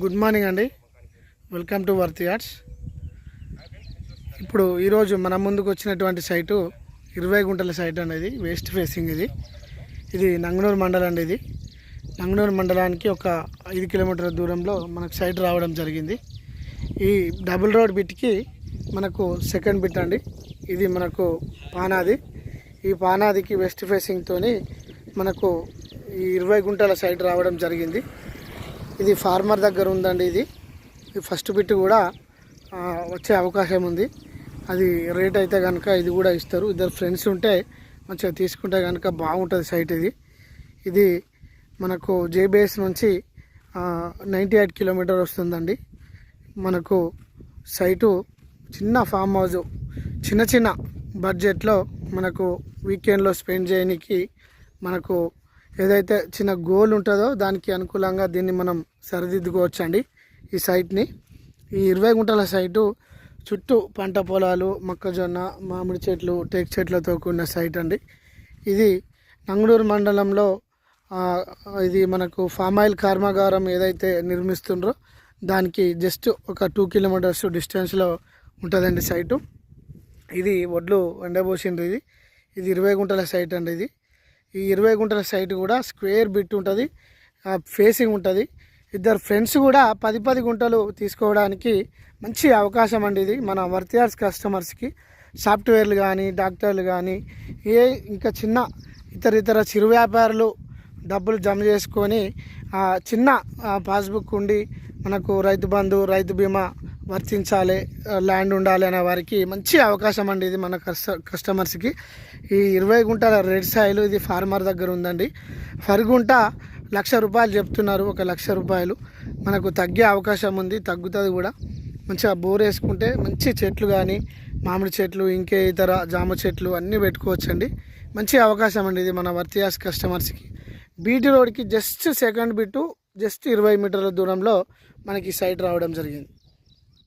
Good morning అండి. Welcome to worthy arts. ఇప్పుడు ఈరోజు మన ముందుకు వచ్చినటువంటి సైటు 20 గుంటల సైట్ అనేది వెస్ట్ ఫేసింగ్. ఇది నంగనూరు మండలం అండి. ఇది నంగనూరు మండలానికి ఒక 5 కిలోమీటర్ల దూరంలో మనకు సైట్ రావడం జరిగింది. ఈ డబుల్ రోడ్ బిట్కి మనకు సెకండ్ బిట్ అండి. ఇది మనకు పానాది. ఈ పానాదికి వెస్ట్ ఫేసింగ్తో మనకు ఈ 20 గుంటల సైట్ రావడం జరిగింది. ఇది ఫార్మర్ దగ్గర ఉందండి. ఇది ఫస్ట్ బిట్ కూడా వచ్చే అవకాశం ఉంది. అది రేట్ అయితే కనుక ఇది కూడా ఇస్తారు. ఇద్దరు ఫ్రెండ్స్ ఉంటే మంచిగా తీసుకుంటే కనుక బాగుంటుంది సైట్. ఇది మనకు జేబీఎస్ నుంచి 98 కిలోమీటర్ వస్తుందండి. మనకు సైటు చిన్న ఫామ్ హౌస్, చిన్న బడ్జెట్లో మనకు వీకెండ్లో స్పెండ్ చేయడానికి మనకు ఏదైతే చిన్న గోల్ ఉంటుందో దానికి అనుకూలంగా దీన్ని మనం సరిదిద్దుకోవచ్చండి. ఈ సైట్ని, ఈ 20 గుంటల సైటు చుట్టూ పంట పొలాలు, మొక్కజొన్న, మామిడి చెట్లు, టేక్ చెట్లతో కూడిన సైట్ అండి. ఇది నంగనూరు మండలంలో ఇది మనకు ఫామ్ ఆయిల్ కర్మాగారం ఏదైతే నిర్మిస్తుండ్రో దానికి జస్ట్ ఒక 2 కిలోమీటర్స్ డిస్టెన్స్లో ఉంటుందండి సైటు. ఇది వడ్లు ఎండబోసిండ్రు. ఇది 20 గుంటల సైట్ అండి. ఈ 20 గుంటల సైట్ కూడా స్క్వేర్ బిట్ ఉంటుంది, ఫేసింగ్ ఉంటుంది. ఇద్దరు ఫ్రెండ్స్ కూడా 10 గుంటలు తీసుకోవడానికి మంచి అవకాశం అండి. ఇది మన వర్తి ఆర్ట్స్ కస్టమర్స్కి సాఫ్ట్వేర్లు కానీ, డాక్టర్లు కానీ, ఇంకా చిన్న ఇతర చిరు వ్యాపారులు డబ్బులు జమ చేసుకొని చిన్న పాస్బుక్ ఉండి మనకు రైతు బంధు, రైతు బీమా వర్తించాలి, ల్యాండ్ ఉండాలి అనే వారికి మంచి అవకాశం అండి ఇది మన కస్టమర్స్కి. ఈ 20 గుంటల రెడ్ సాయిల్ ఇది ఫార్మర్ దగ్గర ఉందండి. ఫర్ గుంట ₹1,00,000 చెప్తున్నారు. ₹1,00,000 మనకు తగ్గే అవకాశం ఉంది, తగ్గుతుంది కూడా. మంచిగా బోర్ వేసుకుంటే మంచి చెట్లు కానీ, మామిడి చెట్లు, ఇంకే ఇతర జామ చెట్లు అన్నీ పెట్టుకోవచ్చండి. మంచి అవకాశం అండి ఇది మన వర్తి ఆర్ట్స్ కస్టమర్స్కి. బీటీ రోడ్కి జస్ట్ సెకండ్ బిట్టు, జస్ట్ 20 మీటర్ల దూరంలో మనకి సైట్ రావడం జరిగింది.